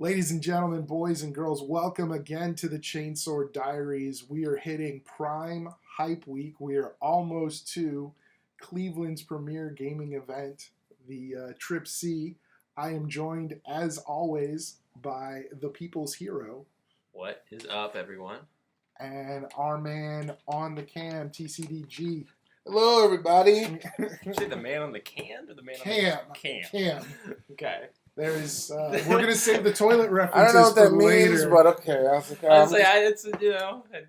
Ladies and gentlemen, boys and girls, welcome again to the Chainsaw Diaries. We are hitting prime hype week. We are almost to Cleveland's premier gaming event, the Trip C. I am joined, as always, by the people's hero. What is up, everyone? And our man on the cam, TCDG. Hello, everybody. Say the man on the can or the man Cam. on the can? Cam. Okay. There's, we're going to save the toilet I references don't know what that for means, later. but okay. I was like, Honestly,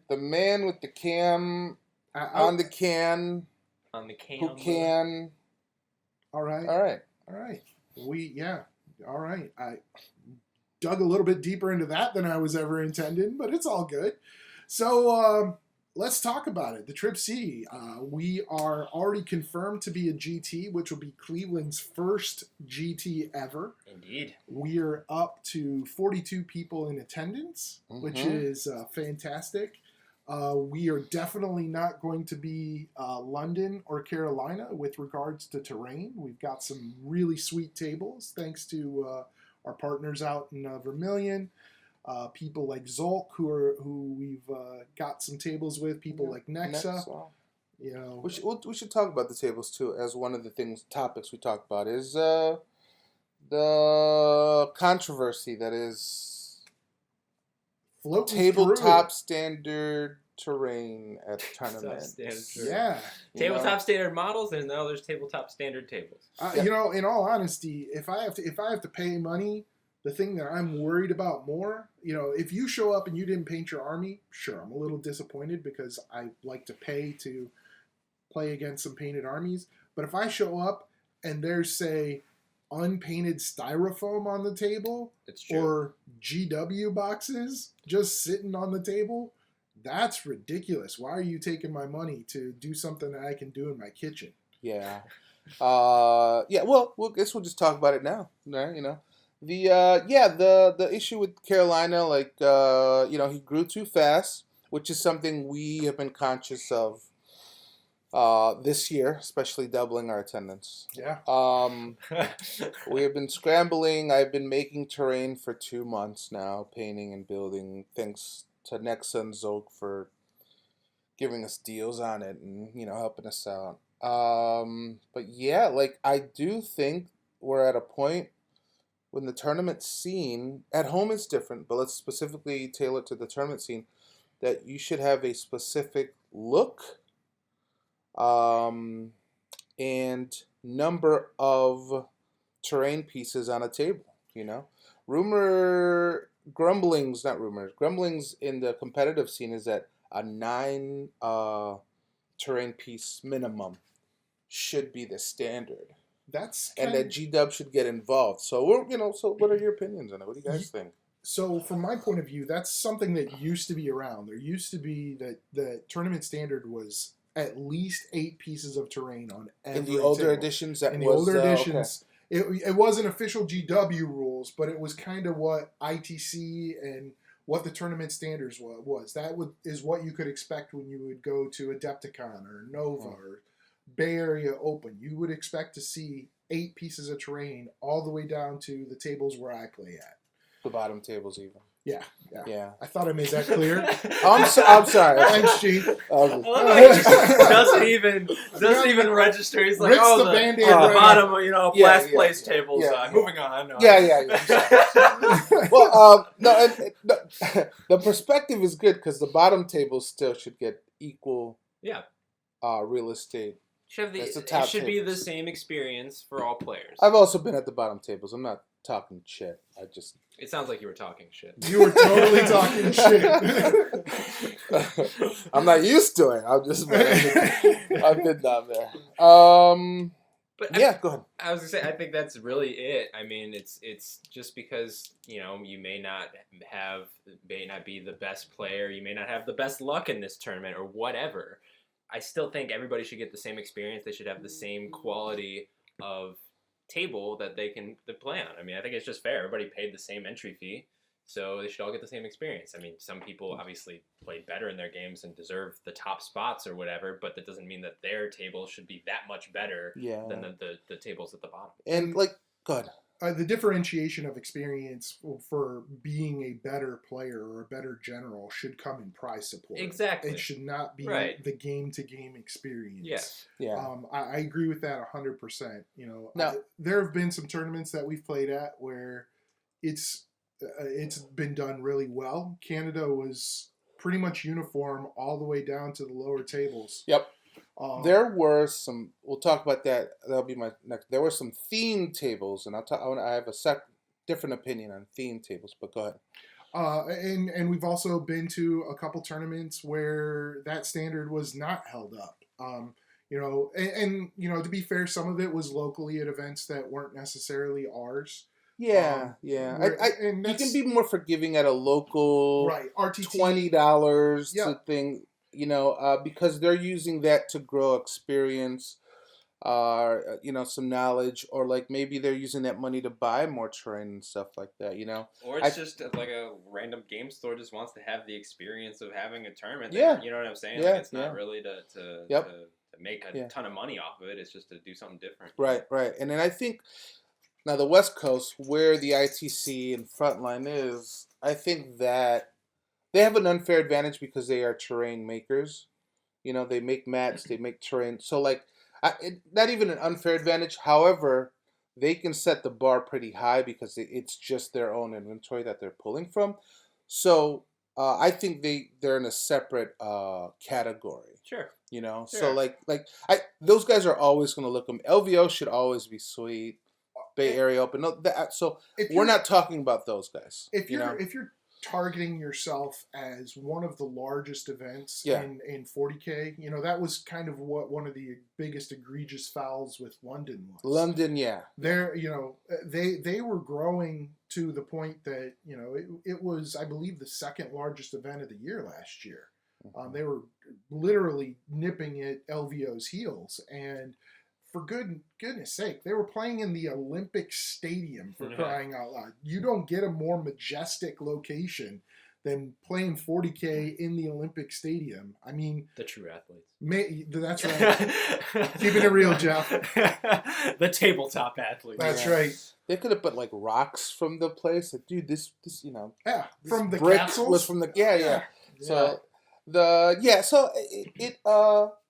the man with the cam on the can. on the can. Who can? All right. All right. All right. I dug a little bit deeper into that than I was ever intending, but it's all good. So let's talk about it. The Trip C. We are already confirmed to be a GT, which will be Cleveland's first GT ever. Indeed. We are up to 42 people in attendance, which is fantastic. We are definitely not going to be London or Carolina with regards to terrain. We've got some really sweet tables, thanks to our partners out in Vermilion. People like Zolk, who we've got some tables with. People like Nexa. You know, we should talk about the tables too. As one of the topics we talk about is the controversy that is tabletop standard terrain at tournament. Yeah, Tabletop standard models, and now there's tabletop standard tables. You know, in all honesty, if I have to pay money, the thing that I'm worried about more, you know, if you show up and you didn't paint your army, sure, I'm a little disappointed because I like to pay to play against some painted armies. But if I show up and there's, say, unpainted styrofoam on the table or GW boxes just sitting on the table, that's ridiculous. Why are you taking my money to do something that I can do in my kitchen? Yeah. Well, guess we'll just talk about it now. You know. The issue with Carolina, he grew too fast, which is something we have been conscious of this year, especially doubling our attendance. Yeah. We have been scrambling. I've been making terrain for 2 months now, painting and building. Thanks to Nexa and Zolk for giving us deals on it and, helping us out. But yeah, I do think we're at a point when the tournament scene, at home it's different, but let's specifically tailor it to the tournament scene, that you should have a specific look and number of terrain pieces on a table, Grumblings in the competitive scene is that a 9 terrain piece minimum should be the standard. And that G-Dub should get involved. So what are your opinions on it? What do you guys think? So from my point of view, that's something that used to be around. There used to be that the tournament standard was at least 8 pieces of terrain on every In the older table. editions, it wasn't official GW rules, but it was kind of what ITC and what the tournament standards was. Is what you could expect when you would go to Adepticon or Nova or Bay Area Open. You would expect to see 8 pieces of terrain all the way down to the tables where I play at. The bottom tables even. Yeah. I thought I made that clear. I'm sorry. Thanks, Chief. Doesn't even register. He's like, the Band-Aid the right bottom, last place tables. Moving on. Yeah. Well, the perspective is good because the bottom tables still should get equal. Yeah. Real estate. It should be the same experience for all players. I've also been at the bottom tables. I'm not talking shit. It sounds like you were talking shit. You were totally talking shit. I'm not used to it. I've been down there. Go ahead. I was gonna say, I think that's really it. I mean, it's just because you may not be the best player, you may not have the best luck in this tournament or whatever. I still think everybody should get the same experience. They should have the same quality of table that they can play on. I mean, I think it's just fair. Everybody paid the same entry fee, so they should all get the same experience. I mean, some people obviously play better in their games and deserve the top spots or whatever, but that doesn't mean that their table should be that much better than the tables at the bottom. And go ahead. the differentiation of experience for being a better player or a better general should come in prize support. Exactly. It should not be the game-to-game experience. Yes. Yeah. I agree with that 100%. You know, Now, there have been some tournaments that we've played at where it's been done really well. Canada was pretty much uniform all the way down to the lower tables. Yep. There were some. We'll talk about that. That'll be my next. There were some theme tables, and I have a different opinion on theme tables. But go ahead. And we've also been to a couple tournaments where that standard was not held up. You know, and you know, to be fair, some of it was locally at events that weren't necessarily ours. Yeah, and you can be more forgiving at a local, right? RTT $20 to thing. You know, because they're using that to grow experience, you know, some knowledge, or like maybe they're using that money to buy more terrain and stuff like that, you know. Or it's just like a random game store just wants to have the experience of having a tournament. Yeah. You know what I'm saying? Yeah, like it's not really to make a ton of money off of it. It's just to do something different. Right. And then I think now the West Coast, where the ITC and Frontline is, I think that they have an unfair advantage because they are terrain makers. You know, they make mats, they make terrain. So, like, not even an unfair advantage. However, they can set the bar pretty high because it's just their own inventory that they're pulling from. So, I think they're in a separate category. Sure. You know, sure. So like those guys are always going to look them. LVO should always be sweet. Bay Area Open. No, so we're not talking about those guys. If you're targeting yourself as one of the largest events in 40K, you know, that was kind of what one of the biggest egregious fouls with London was. London, yeah. They're, you know, they were growing to the point that, you know, it was, I believe, the second largest event of the year last year. They were literally nipping at LVO's heels, and for goodness sake, they were playing in the Olympic Stadium, for crying out loud. You don't get a more majestic location than playing 40K in the Olympic Stadium. I mean, the true athletes. That's right. Keeping it real, Jeff. The tabletop athletes. That's right. They could have put like rocks from the place. Like, dude, this you know. Yeah, from the brick castles. was from the yeah. So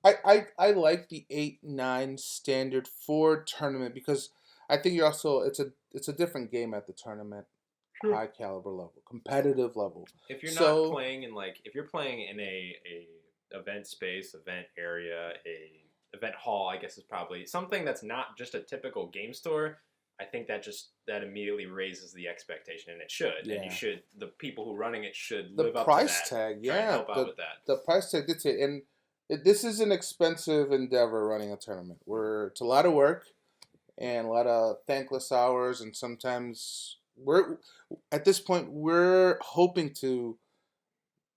I like the 8-9 standard for tournament because I think you're also it's a different game at the tournament, high caliber level, competitive level. If you're not playing in if you're playing in a event space, event area, a event hall, I guess is probably something that's not just a typical game store. I think that immediately raises the expectation, and it should. Yeah. And the people who are running it should live up to that. The price tag, help out with that. The price tag did it, and this is an expensive endeavor running a tournament. It's a lot of work and a lot of thankless hours, and sometimes at this point we're hoping to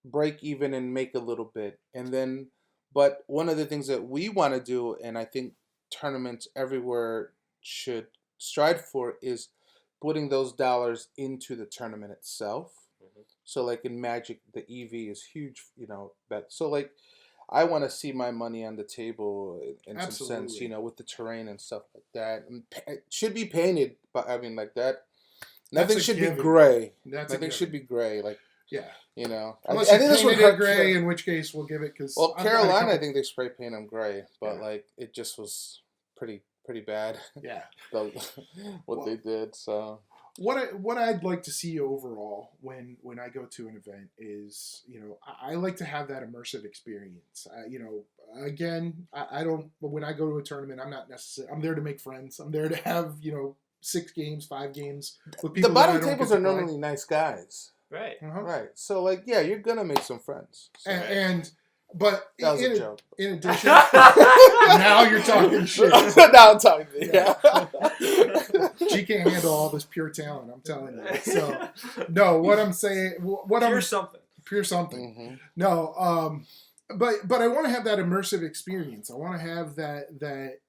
break even and make a little bit, but one of the things that we want to do, and I think tournaments everywhere should strive for, is putting those dollars into the tournament itself. So like in Magic, the EV is huge, you know, I want to see my money on the table in some sense, you know, with the terrain and stuff like that. And it should be painted, but I mean, like that. Nothing should be gray. Nothing should be gray. Like, yeah, you know. Unless I think this would hurt gray, in which case we'll give it because. Well, Carolina, I think they spray paint them gray, but like it just was pretty bad. Yeah. What they did. So. What I'd like to see overall when I go to an event is, you know, I like to have that immersive experience. You know, again, I don't. When I go to a tournament, I'm not necessarily. I'm there to make friends. I'm there to have, you know, 6 games, 5 games with people. The bottom tables are normally nice guys. Right. Right. So like, yeah, you're gonna make some friends. So. But that was a joke. In addition, now you're talking shit. Now I'm talking. Yeah. She can't handle all this pure talent. I'm telling you. So, no, what I'm saying, pure something. Mm-hmm. No, but I want to have that immersive experience. I want to have that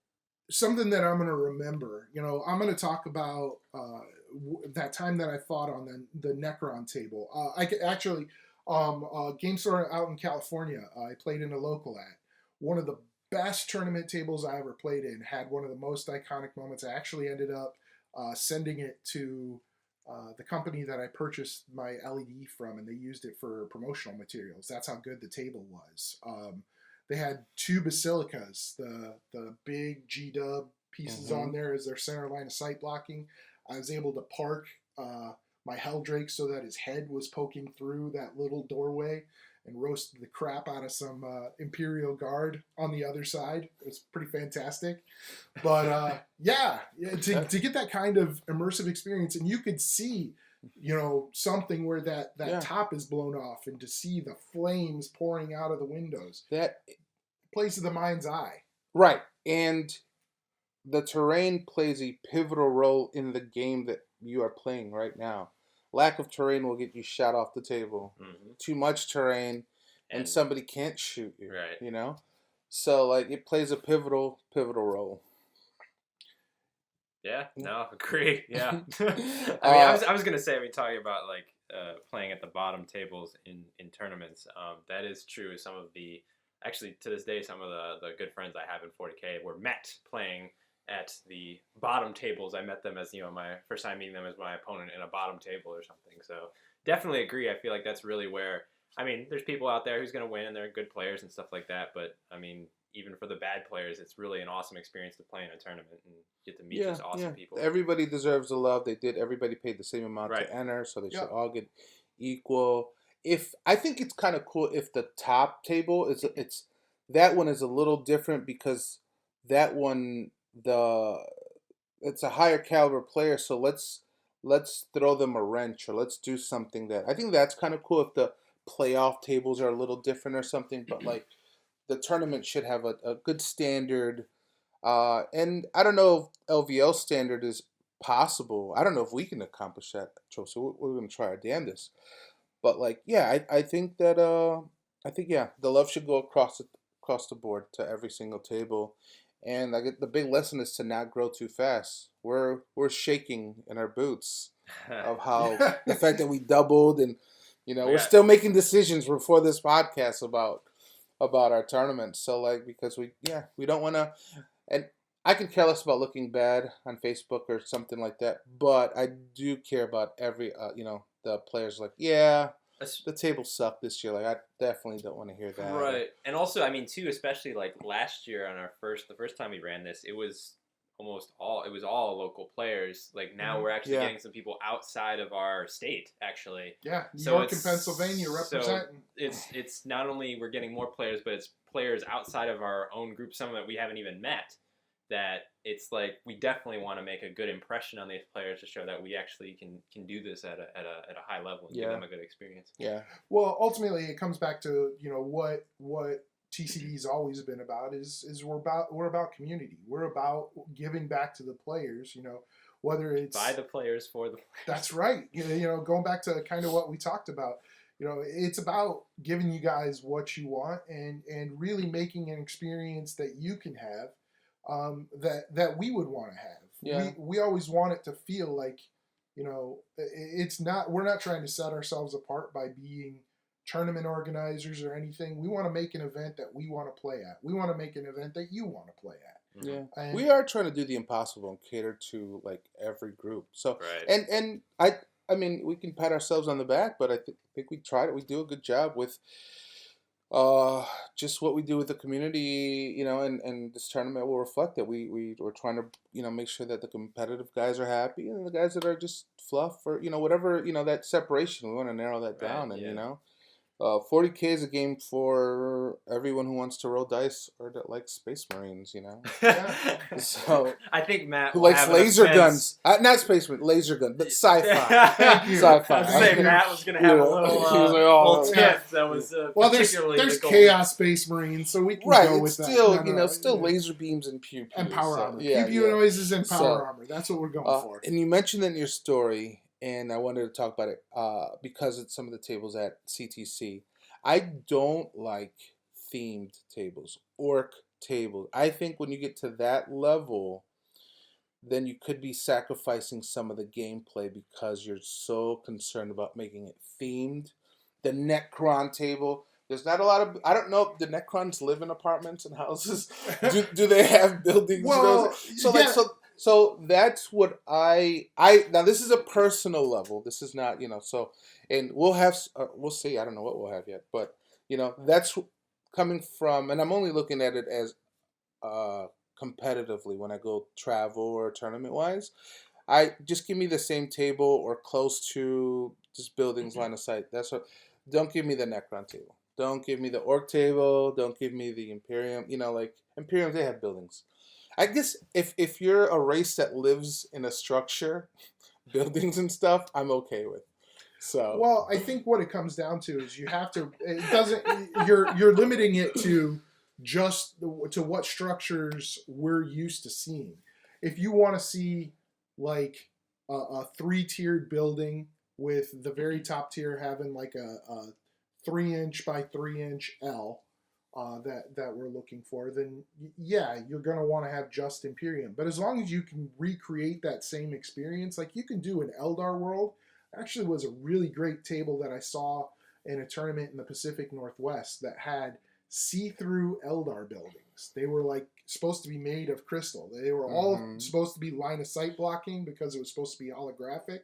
something that I'm going to remember. You know, I'm going to talk about that time that I fought on the Necron table. I could actually. Game store out in California, I played in a local at. One of the best tournament tables I ever played in, had one of the most iconic moments. I actually ended up sending it to the company that I purchased my LED from, and they used it for promotional materials. That's how good the table was. They had 2 basilicas, the big G-dub pieces on there as their center line of sight blocking. I was able to park my Helldrake so that his head was poking through that little doorway, and roasted the crap out of some Imperial Guard on the other side. It was pretty fantastic. But to get that kind of immersive experience, and you could see, something where that top is blown off, and to see the flames pouring out of the windows. That plays to the mind's eye. Right. And the terrain plays a pivotal role in the game that you are playing right now. Lack of terrain will get you shot off the table. Mm-hmm. Too much terrain, and somebody can't shoot you. Right. So it plays a pivotal role. Yeah. No. Agree. Yeah. I was gonna say, talking about playing at the bottom tables in tournaments. That is true. Actually to this day, some of the good friends I have in 40K were met playing at the bottom tables. I met them as, my first time meeting them as my opponent in a bottom table or something. So definitely agree. I feel like that's really where, there's people out there who's going to win and they're good players and stuff like that. But even for the bad players, it's really an awesome experience to play in a tournament and get to meet these awesome people. Everybody deserves the love. Everybody paid the same amount to enter, so they should all get equal. I think it's kind of cool if the top table that one is a little different, because that one, it's a higher caliber player, so let's throw them a wrench, or let's do something that I think that's kind of cool if the playoff tables are a little different or something. But the tournament should have a good standard, and I don't know if LVL standard is possible. I don't know if we can accomplish that, Joe. So we're going to try our damnedest. But I think that the love should go across the board to every single table. And the big lesson is to not grow too fast. We're shaking in our boots of how the fact that we doubled, and we're still making decisions before this podcast about our tournament. So because we don't want to, and I can care less about looking bad on Facebook or something like that, but I do care about every the players the table sucked this year. I definitely don't want to hear that. Right. And also, too, especially last year on the first time we ran this, it was all local players. Now we're actually getting some people outside of our state, actually. Yeah, New York and Pennsylvania representing. So it's not only we're getting more players, but it's players outside of our own group, some that we haven't even met. That it's we definitely want to make a good impression on these players to show that we actually can do this at a high level and give them a good experience. Yeah. Well, ultimately, it comes back to what TCD's always been about is we're about community. We're about giving back to the players. Whether it's by the players for the players. That's right. Going back to kind of what we talked about. It's about giving you guys what you want and really making an experience that you can have. That we would want to have. Yeah. We always want it to feel like, we're not trying to set ourselves apart by being tournament organizers or anything. We want to make an event that we want to play at. We want to make an event that you want to play at. Yeah. And we are trying to do the impossible and cater to every group. So, and we can pat ourselves on the back, but I think we tried it. We do a good job with just what we do with the community, and this tournament will reflect that. We're trying to, make sure that the competitive guys are happy, and the guys that are just fluff or, whatever, that separation, we want to narrow that down. And, 40K is a game for everyone who wants to roll dice or that likes Space Marines, So I think Matt who likes laser guns, not Space Marine, laser gun, but sci-fi. Thank you. Sci-fi. I was saying Matt was going to have a little tip that was particularly there's Chaos Space Marines, so we can go with that. Still, still laser beams and pew and power armor. Pew noises and power armor. That's what we're going for. And you mentioned in your story. And I wanted to talk about it because it's some of the tables at CTC. I don't like themed tables, orc tables. I think when you get to that level, then you could be sacrificing some of the gameplay because you're so concerned about making it themed. The Necron table. There's not a lot of. I don't know if the Necrons live in apartments and houses. Do they have buildings? Well, So that's what I now this is a personal level. This is not, so, and we'll see. I don't know what we'll have yet, but that's coming from, and I'm only looking at it as competitively when I go travel or tournament wise. I just give me the same table or close to just buildings line of sight. That's what. Don't give me the Necron table. Don't give me the Orc table. Don't give me the Imperium. Like Imperium, they have buildings. I guess if you're a race that lives in a structure, buildings and stuff, I'm okay with. So well, I think what it comes down to is you have to. It doesn't. You're limiting it to just to what structures we're used to seeing. If you want to see like a 3-tiered building with the very top tier having like a 3-inch by 3-inch L that we're looking for, then yeah, you're going to want to have just Imperium. But as long as you can recreate that same experience, like you can do an Eldar World, actually was a really great table that I saw in a tournament in the Pacific Northwest that had see-through Eldar buildings. They were like supposed to be made of crystal. They were all supposed to be line of sight blocking because it was supposed to be holographic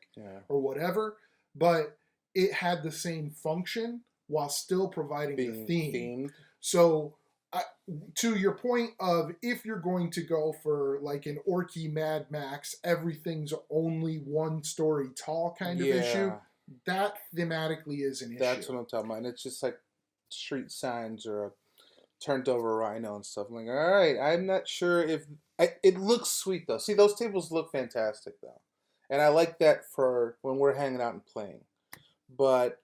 or whatever, but it had the same function while still providing the theme. Themed. So to your point of if you're going to go for like an Orky Mad Max, everything's only one story tall kind of issue, that thematically is an issue. That's what I'm talking about. And it's just like street signs or a turned over rhino and stuff. I'm like, all right, I'm not sure if... it looks sweet, though. See, those tables look fantastic, though. And I like that for when we're hanging out and playing. But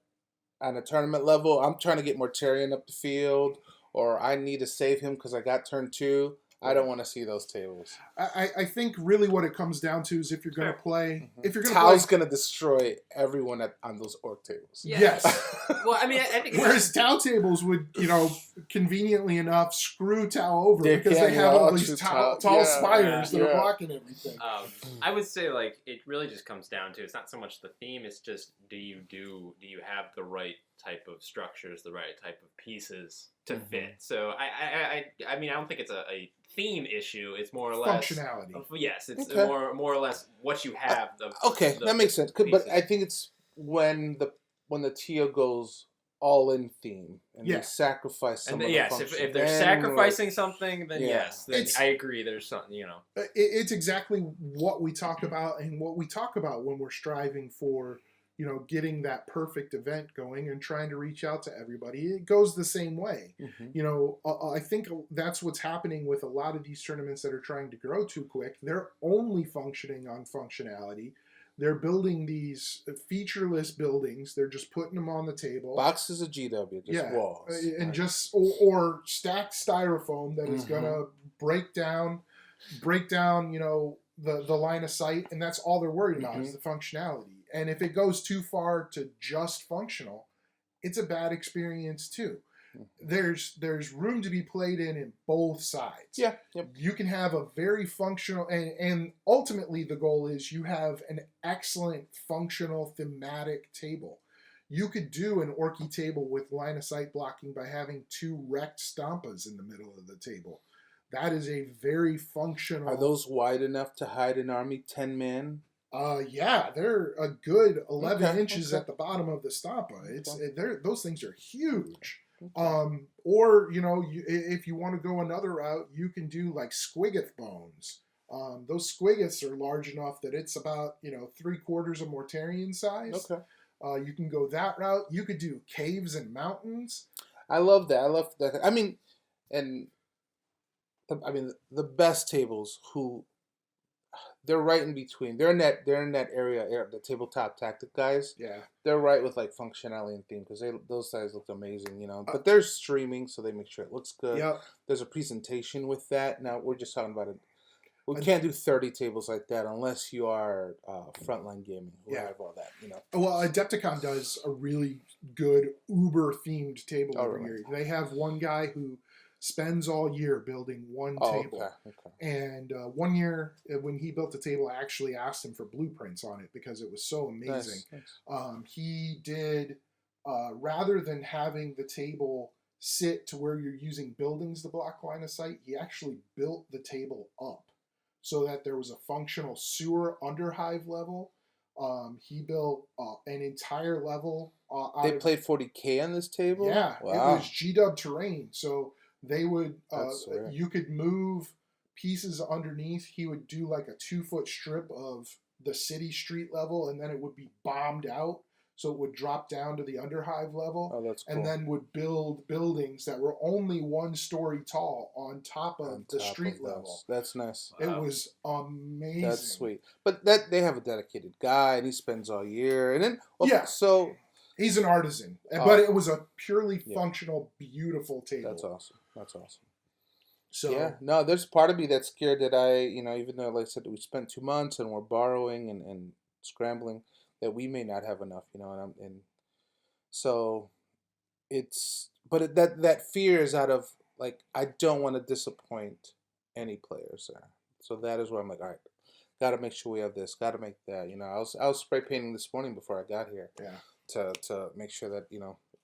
on a tournament level, I'm trying to get Mortarion up the field, or I need to save him because I got turn 2. I don't want to see those tables. I think really what it comes down to is if you're going to play... If you're going Tao's going to destroy everyone on those Orc tables. Yeah. Yes. Well, I mean, I think... Whereas Tau tables would, conveniently enough, screw Tau over because they have all these tall spires that are blocking everything. I would say, like, it really just comes down to, it's not so much the theme, it's just do you have the right type of structures, the right type of pieces to fit. So I mean, I don't think it's a theme issue. It's more or less functionality. Yes, it's more or less what you have. That makes sense. But I think it's when the TO goes all in theme and they sacrifice some of the functions. If they're sacrificing something, then then I agree. There's something, It's exactly what we talk about and what we talk about when we're striving for, getting that perfect event going and trying to reach out to everybody. It goes the same way. I think that's what's happening with a lot of these tournaments that are trying to grow too quick. They're only functioning on functionality. They're building these featureless buildings. They're just putting them on the table. Boxes of GW, just walls. And just or stacked styrofoam that is going to break down, the line of sight, and that's all they're worried about is the functionality. And if it goes too far to just functional, it's a bad experience too. There's room to be played in both sides. Yeah. Yep. You can have a very functional, and ultimately the goal is you have an excellent functional thematic table. You could do an Orky table with line of sight blocking by having 2 wrecked Stampas in the middle of the table. That is a very functional... Are those wide enough to hide an army 10 men? Yeah, they're a good 11 inches at the bottom of the Stampa. Those things are huge. Or, if you want to go another route, you can do like Squiggoth bones. Those Squiggoths are large enough that it's about, 3/4 of Mortarion size. Okay. You can go that route. You could do caves and mountains. I love that. I mean, the best tables they're right in between. They're in that area, the tabletop tactic guys. Yeah, they're right with like functionality and theme because those guys look amazing, But they're streaming, so they make sure it looks good. Yep. There's a presentation with that. Now we're just talking about it. We can't do 30 tables like that unless you are Frontline Gaming. We have all that, Well, Adepticon does a really good Uber themed table over here. They have one guy who spends all year building one table. Okay. And one year when he built the table, I actually asked him for blueprints on it because it was so amazing. Nice. He did, rather than having the table sit to where you're using buildings to block line of sight, he actually built the table up. so that there was a functional sewer under hive level. He built an entire level. They played 40K on this table? Yeah, wow. It was G-Dub terrain. So they would, Rare. you could move pieces underneath. He would do like a 2-foot strip of the city street level, and then it would be bombed out. So it would drop down to the underhive level. Oh, that's cool. And then would build buildings that were only 1 story tall on top of the street level. That's nice. It was amazing. That's sweet. But that they have a dedicated guy, and he spends all year. And then, so he's an artisan. But it was a purely functional, beautiful table. That's awesome. That's awesome. So yeah, no, there's part of me that's scared that even though, like I said, we spent 2 months and we're borrowing and scrambling, that we may not have enough, and so that fear is out of, like, I don't want to disappoint any players there. So that is where I'm like, all right, got to make sure we have this, got to make that. I was spray painting this morning before I got here. Yeah. To make sure that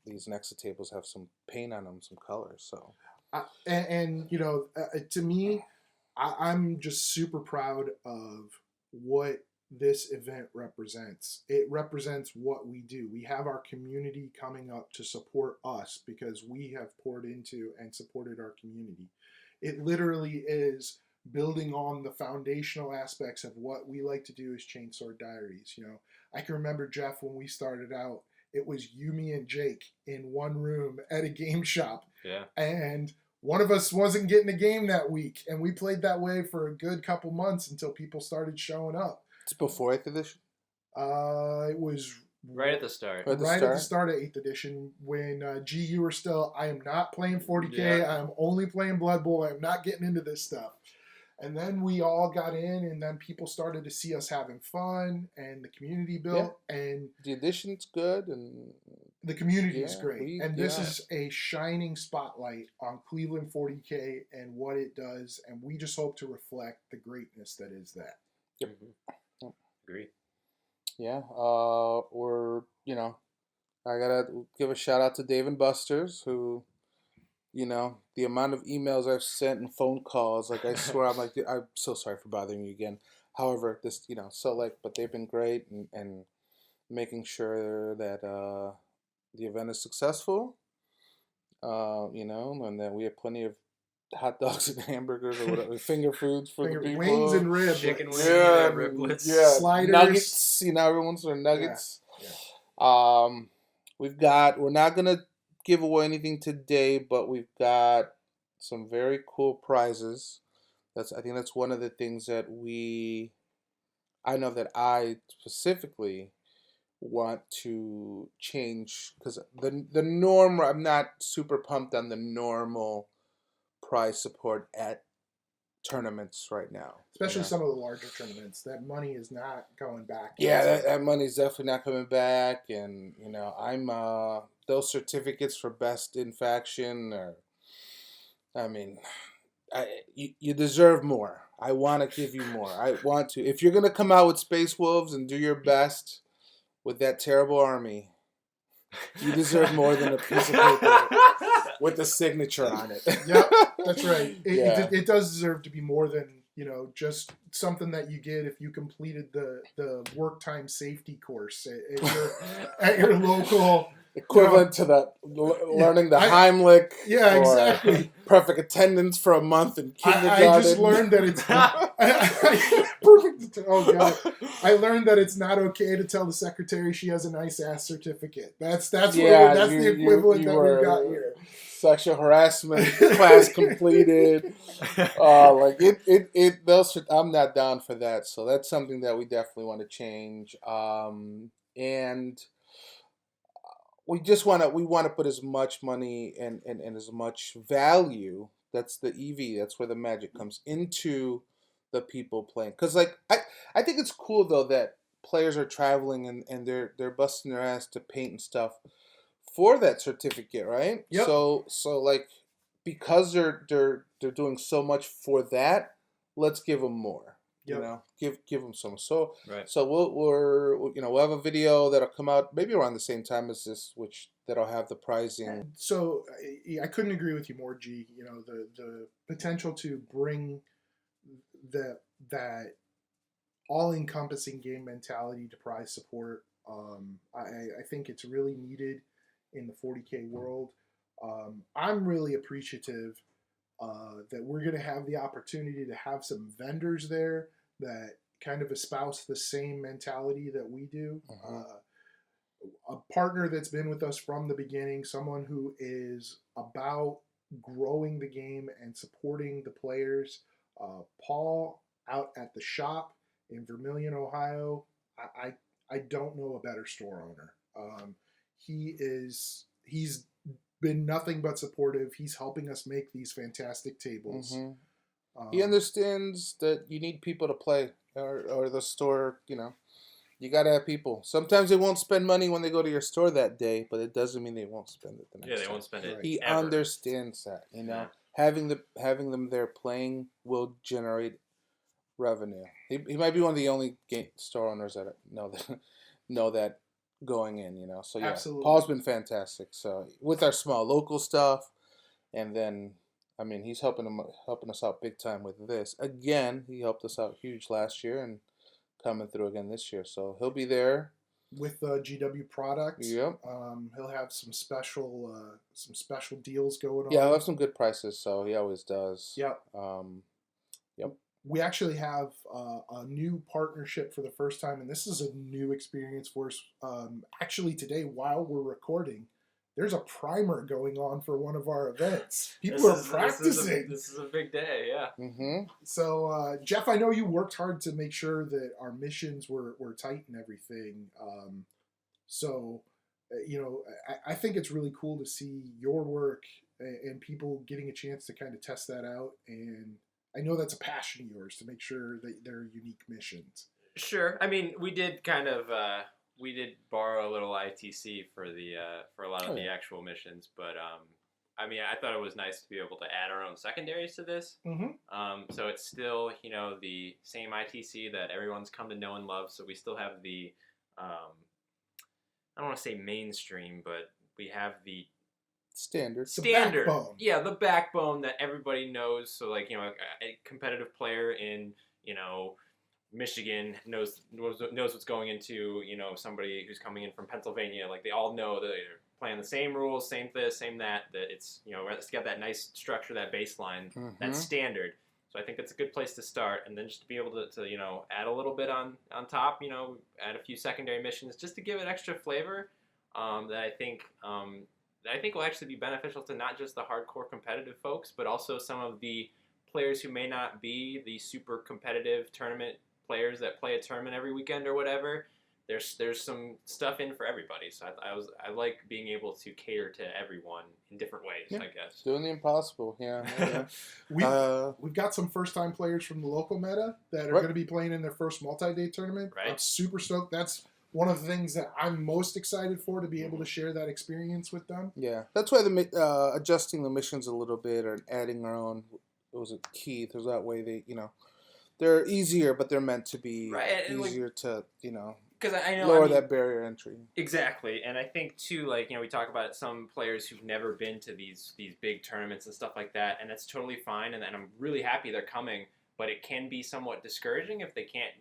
these Nexa tables have some paint on them, some colors. So. To me, I'm just super proud of what this event represents. It represents what we do. We have our community coming up to support us because we have poured into and supported our community. It literally is building on the foundational aspects of what we like to do as Chainsaw Diaries. I can remember, Jeff, when we started out, it was you, me, and Jake in one room at a game shop. Yeah. And one of us wasn't getting a game that week, and we played that way for a good couple months until people started showing up. It's before 8th edition? It was right at the start. At the start of 8th edition, when you were still, I am not playing 40K, I am only playing Blood Bowl, I am not getting into this stuff. And then we all got in, and then people started to see us having fun, and the community built, and the edition's good, and the community is great. This is a shining spotlight on Cleveland 40K and what it does, and we just hope to reflect the greatness that is that. Yep. Agree. Yeah, I gotta give a shout out to Dave and Buster's, who, the amount of emails I've sent and phone calls, like, I swear, I'm like, I'm so sorry for bothering you again. However, this, but they've been great and making sure that the event is successful, and that we have plenty of hot dogs and hamburgers or whatever, finger foods for the people. Wings and ribs. Chicken wings and riblets. Yeah, sliders. Nuggets, everyone's their nuggets. Yeah. We're not going to give away anything today, but we've got some very cool prizes. I think that's one of the things that I know that I specifically want to change, because the norm, I'm not super pumped on the normal prize support at tournaments right now. Especially some of the larger tournaments. That money is not going back. Yeah, that money's definitely not coming back. And, I'm those certificates for best in faction you deserve more. I want to give you more. I want to. If you're going to come out with Space Wolves and do your best with that terrible army, you deserve more than a piece of paper with a signature on it. Yep, that's right. It does deserve to be more than, just something that you get if you completed the work time safety course at your local equivalent to the learning the Heimlich. Yeah, exactly. Perfect attendance for a month in kindergarten. I just learned that it's perfect. Oh god! I learned that it's not okay to tell the secretary she has a nice ass certificate. That's the equivalent that we got here. Sexual harassment class completed. I'm not down for that. So that's something that we definitely want to change. And we want to put as much money and as much value. That's the EV. That's where the magic comes into the people playing. Because I think it's cool though that players are traveling and they're busting their ass to paint and stuff for that certificate, right? Yep. So because they're doing so much for that, let's give them more. Yep. Give them some. So right. So we'll have a video that'll come out maybe around the same time as this, that'll have the pricing. So I couldn't agree with you more, G. The potential to bring that all-encompassing game mentality to prize support. I think it's really needed in the 40K world. I'm really appreciative that we're going to have the opportunity to have some vendors there that kind of espouse the same mentality that we do. A partner that's been with us from the beginning, someone who is about growing the game and supporting the players. Paul out at the shop in Vermilion, Ohio. I don't know a better store owner. He's been nothing but supportive. He's helping us make these fantastic tables. He understands that you need people to play, or the store, you got to have people. Sometimes they won't spend money when they go to your store that day, but it doesn't mean they won't spend it the next time. Yeah, they won't spend it. He ever. understands that, Yeah. Having them there playing will generate revenue. He might be one of the only store owners that know that going in, So yeah, Absolutely. Paul's been fantastic. So with our small local stuff, and then he's helping us out big time with this. Again, he helped us out huge last year and coming through again this year. So he'll be there with GW products. Yep. He'll have some special deals going on. Yeah, he'll have some good prices. So he always does. Yep. Yep. We actually have a new partnership for the first time, and this is a new experience for us. Actually, today, while we're recording, there's a primer going on for one of our events. People are practicing. This is a big day, yeah. Mm-hmm. So, Jeff, I know you worked hard to make sure that our missions were tight and everything. I think it's really cool to see your work and people getting a chance to kind of test that out. And I know that's a passion of yours to make sure that they're unique missions. Sure. We did kind of we did borrow a little ITC for a lot of the actual missions, but I thought it was nice to be able to add our own secondaries to this. Mm-hmm. So it's still the same ITC that everyone's come to know and love. So we still have the I don't want to say mainstream, but we have the standard. Backbone. Yeah, the backbone that everybody knows. So a competitive player in Michigan knows what's going into somebody who's coming in from Pennsylvania. Like they all know that they're playing the same rules, same this, same that. That it's it's got that nice structure, that baseline, that standard. So I think that's a good place to start, and then just to be able to add a little bit on top, add a few secondary missions just to give it extra flavor. That I think will actually be beneficial to not just the hardcore competitive folks, but also some of the players who may not be the super competitive tournament players that play a tournament every weekend or whatever. There's some stuff in for everybody. So I like being able to cater to everyone in different ways, I guess. Doing the impossible, yeah. We've got some first-time players from the local meta that are going to be playing in their first multi-day tournament. Right. I'm super stoked. That's one of the things that I'm most excited for, to be able to share that experience with them. Yeah, that's why the adjusting the missions a little bit or adding our own was a key. Because that way they, they're easier, but they're meant to be easier to, because I know lower that barrier entry. Exactly, and I think too, we talk about some players who've never been to these big tournaments and stuff like that, and that's totally fine, and I'm really happy they're coming. But it can be somewhat discouraging if they can't,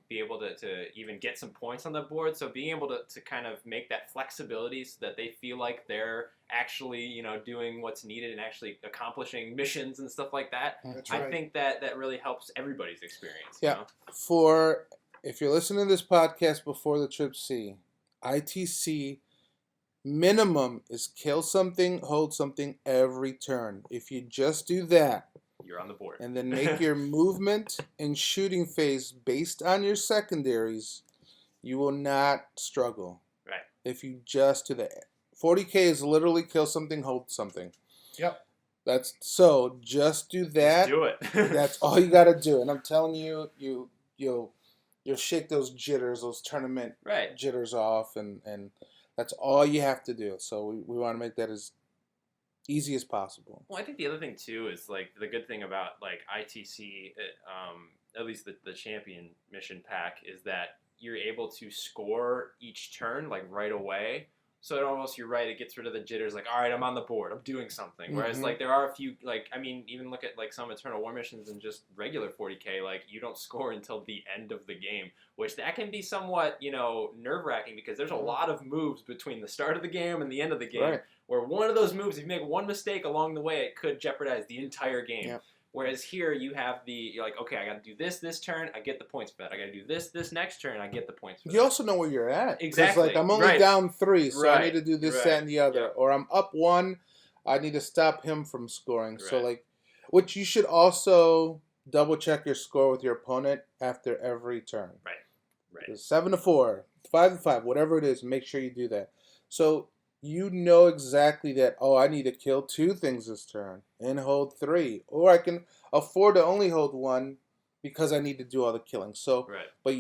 be able to even get some points on the board. So being able to kind of make that flexibility so that they feel like they're actually, doing what's needed and actually accomplishing missions and stuff like that. That's right. I think that really helps everybody's experience. Yeah. If you're listening to this podcast before the Trip C, ITC minimum is kill something, hold something every turn. If you just do that, you're on the board. And then make your movement and shooting phase based on your secondaries, you will not struggle. Right. If you just do that. 40K is literally kill something, hold something. Yep. Just do that. Just do it. That's all you got to do. And I'm telling you, you'll shake those jitters, those tournament jitters off, and that's all you have to do. So we want to make that as easy as possible. Well, I think the other thing too is the good thing about ITC, at least the champion mission pack, is that you're able to score each turn right away. So it almost, you're right, it gets rid of the jitters, like, all right, I'm on the board, I'm doing something. Whereas, Mhm. like, there are a few, like, I mean, even look at, like, some Eternal War missions and just regular 40K, like, you don't score until the end of the game, which that can be somewhat, nerve-wracking because there's a lot of moves between the start of the game and the end of the game, Right. where one of those moves, if you make one mistake along the way, it could jeopardize the entire game. Yep. Whereas here, you're like, okay, I got to do this turn, I get the points for that. I got to do this next turn, I get the points for that. You also know where you're at. 'Cause, Exactly. like, I'm only down 3, so I need to do this, Right. that, and the other. Yeah. Or I'm up 1, I need to stop him from scoring. So, Right. like, which you should also double check your score with your opponent after every turn. Right. It's 7-4, 5-5, whatever it is. Make sure you do that. So you know exactly that. Oh, I need to kill 2 things this turn and hold 3, or I can afford to only hold 1 because I need to do all the killing. So, Right. but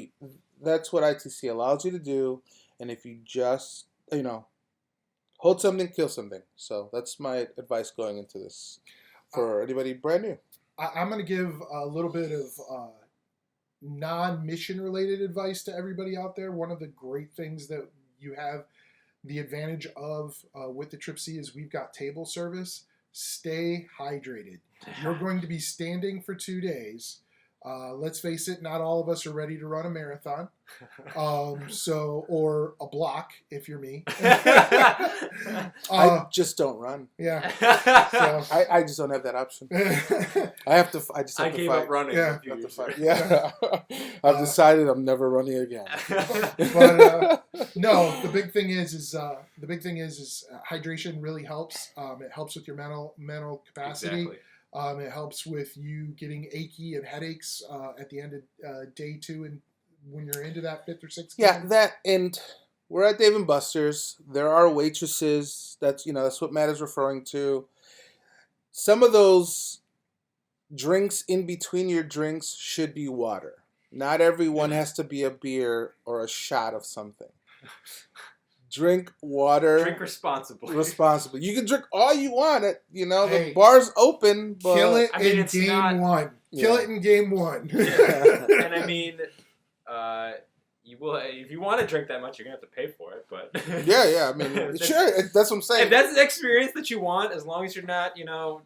that's what ITC allows you to do. And if you just hold something, kill something. So that's my advice going into this for anybody brand new. I'm going to give a little bit of non-mission related advice to everybody out there. One of the great things that you have the advantage of with the Trip C is we've got table service. Stay hydrated. You're going to be standing for 2 days. Let's face it, not all of us are ready to run a marathon. Or a block if you're me. I just don't run. Yeah. So, I just don't have that option. I just have I to gave fight. up running. Yeah. a few years Fight. ago. Yeah. I've decided I'm never running again. But no, the big thing is hydration really helps. It helps with your mental capacity. Exactly. It helps with you getting achy and headaches at the end of day 2 and when you're into that 5th or 6th game. Yeah, that, and we're at Dave & Buster's. There are waitresses. That's what Matt is referring to. Some of those drinks in between your drinks should be water. Not everyone has to be a beer or a shot of something. Drink water. Drink responsibly. Responsibly. You can drink all you want. Hey, the bar's open. But kill it I mean, in it's game not- 1. Kill it in game 1. And I mean, you will, if you want to drink that much, you're gonna have to pay for it. But yeah. I mean, sure. That's what I'm saying. if that's the experience that you want, as long as you're not,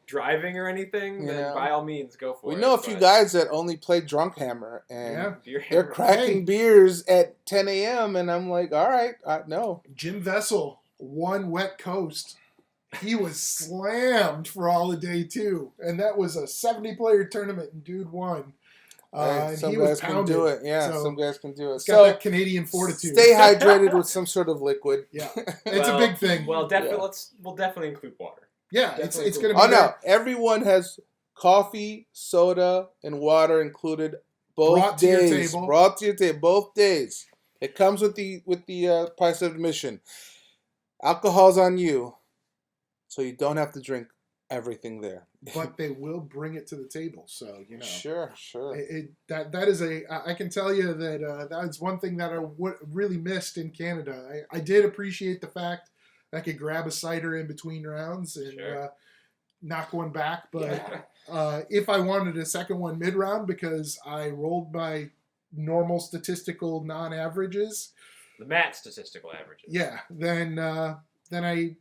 driving or anything, then by all means go for it. We know a few guys that only play Drunk Hammer, and Beer they're hammer. cracking beers at 10 a.m., and I'm like, all right, no. Jim Vessel won Wet Coast. He was slammed for all of day 2. And that was a 70-player tournament, and dude won. And some he was guys can pounded. do it. Yeah, So, some guys can do it. It's got that Canadian fortitude. Stay hydrated with some sort of liquid. Yeah, it's a big thing. Well, definitely, we'll definitely include water. Yeah, it's going to be. Oh no! Everyone has coffee, soda, and water included both Brought to your days. table. Brought to your table both days. It comes with the price of admission. Alcohol's on you, so you don't have to drink everything there. But they will bring it to the table, so Sure. That is I can tell you that that's one thing that I really missed in Canada. I did appreciate the fact I could grab a cider in between rounds and knock one back, but if I wanted a second one mid round because I rolled my normal statistical non-averages, the Matt statistical averages. yeah, then I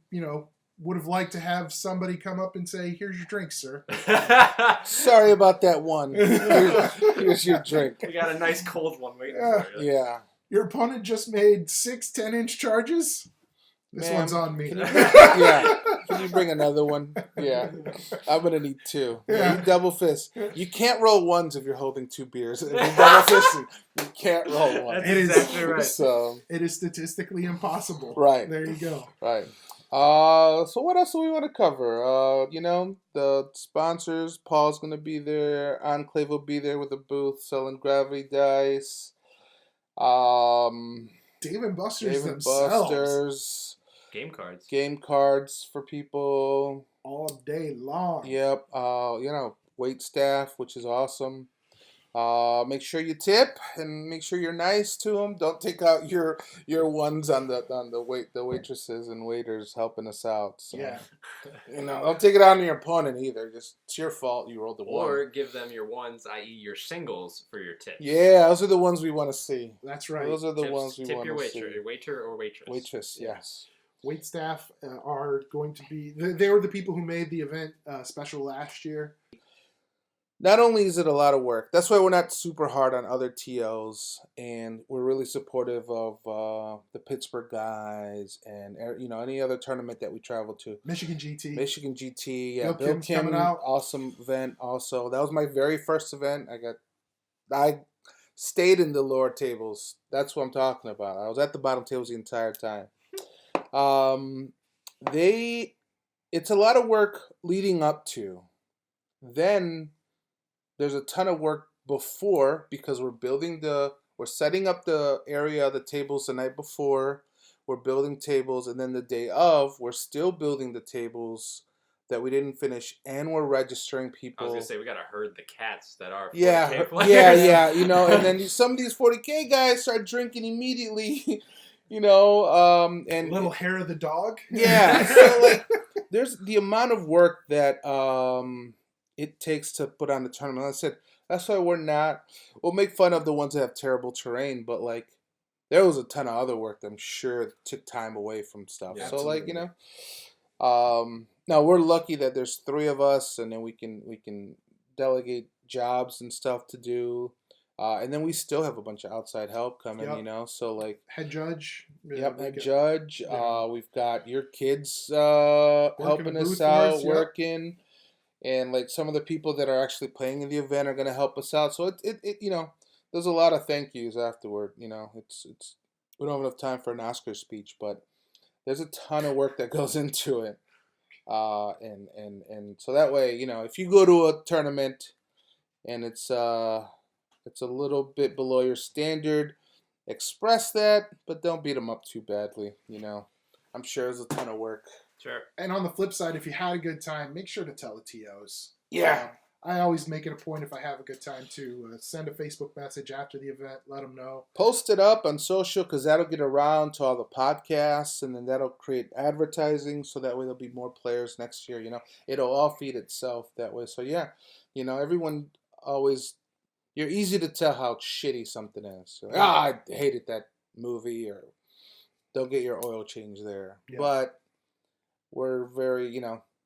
would have liked to have somebody come up and say, "Here's your drink, sir." Sorry about that one. Here's your drink. We got a nice cold one waiting for you. Yeah. Your opponent just made 6 10-inch charges. This Ma'am, one's on me. Can you bring another one? Yeah. I'm going to need 2. Yeah. You double fist. You can't roll ones if you're holding 2 beers. If you're double fisting, you can't roll one. That's It is- exactly right. So, It is statistically impossible. Right. There you go. right. So what else do we want to cover? The sponsors. Paul's going to be there. Enclave will be there with a booth selling gravity dice. Dave and Buster's Dave & themselves Game cards. Game cards for people. all day long. Yep. Wait staff, which is awesome. Make sure you tip and make sure you're nice to them. Don't take out your ones on the waitresses and waiters helping us out. So, Yeah. don't take it out on your opponent either. Just it's your fault you rolled the one. Or give them your ones, i.e. your singles, for your tips. Yeah, those are the ones we want to see. That's right. Those are the Tips, ones we tip want your to waiter, see. your waiter or waitress. Waitress, yes. Wait staff are going to be. They were the people who made the event special last year. Not only is it a lot of work, that's why we're not super hard on other TOs, and we're really supportive of the Pittsburgh guys and any other tournament that we travel to. Michigan GT, yeah, Bill Kim's Kim, coming out. awesome event. Also, that was my very first event. I stayed in the lower tables. That's what I'm talking about. I was at the bottom tables the entire time. It's a lot of work leading up to. Then there's a ton of work before because we're setting up the area, the tables the night before. We're building tables, and then the day of, we're still building the tables that we didn't finish, and we're registering people. I was gonna say we gotta herd the cats that are 40K yeah, players. yeah. And then some of these 40K guys start drinking immediately. And little hair of the dog. Yeah, so there's the amount of work that it takes to put on the tournament. Like I said, that's why we'll make fun of the ones that have terrible terrain, but there was a ton of other work that I'm sure took time away from stuff. Yeah, so absolutely. now we're lucky that there's 3 of us, and then we can delegate jobs and stuff to do. And then we still have a bunch of outside help coming, so head judge. Head judge. Yeah. We've got your kids helping us out, working. And some of the people that are actually playing in the event are going to help us out. So it there's a lot of thank yous afterward. It's we don't have enough time for an Oscar speech, but there's a ton of work that goes into it. And so that way, if you go to a tournament and it's a little bit below your standard, express that, but don't beat them up too badly. I'm sure there's a ton of work. Sure. And on the flip side, if you had a good time, make sure to tell the TOs. Yeah. I always make it a point if I have a good time to send a Facebook message after the event, let them know. Post it up on social because that'll get around to all the podcasts, and then that'll create advertising so that way there'll be more players next year. It'll all feed itself that way. So yeah, everyone always, you're easy to tell how shitty something is. I hated that movie, or don't get your oil change there. Yeah. But we're very,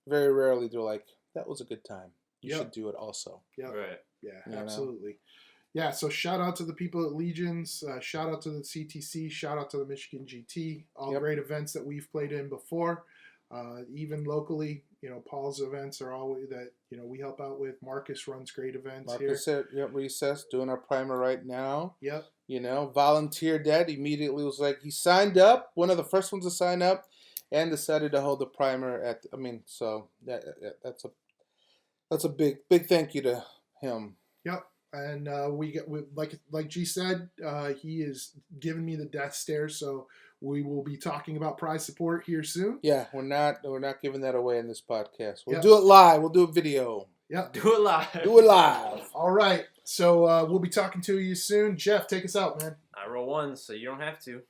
very rarely do that was a good time. You should do it also. Yeah. Right. Yeah, absolutely. Yeah, so shout out to the people at Legions. Shout out to the CTC. Shout out to the Michigan GT. All great events that we've played in before. Even locally, Paul's events are always that, we help out with. Marcus runs great events here. Marcus at Recess doing our primer right now. Yep. Volunteered that. Immediately was he signed up, one of the first ones to sign up, and decided to hold the primer so that's a big thank you to him. Yep. And we like G said, he is giving me the death stare, so we will be talking about prize support here soon. Yeah, we're not giving that away in this podcast. We'll do it live. We'll do a video. Yep. Do it live. Do it live. All right. So we'll be talking to you soon. Jeff, take us out, man. I roll 1, so you don't have to.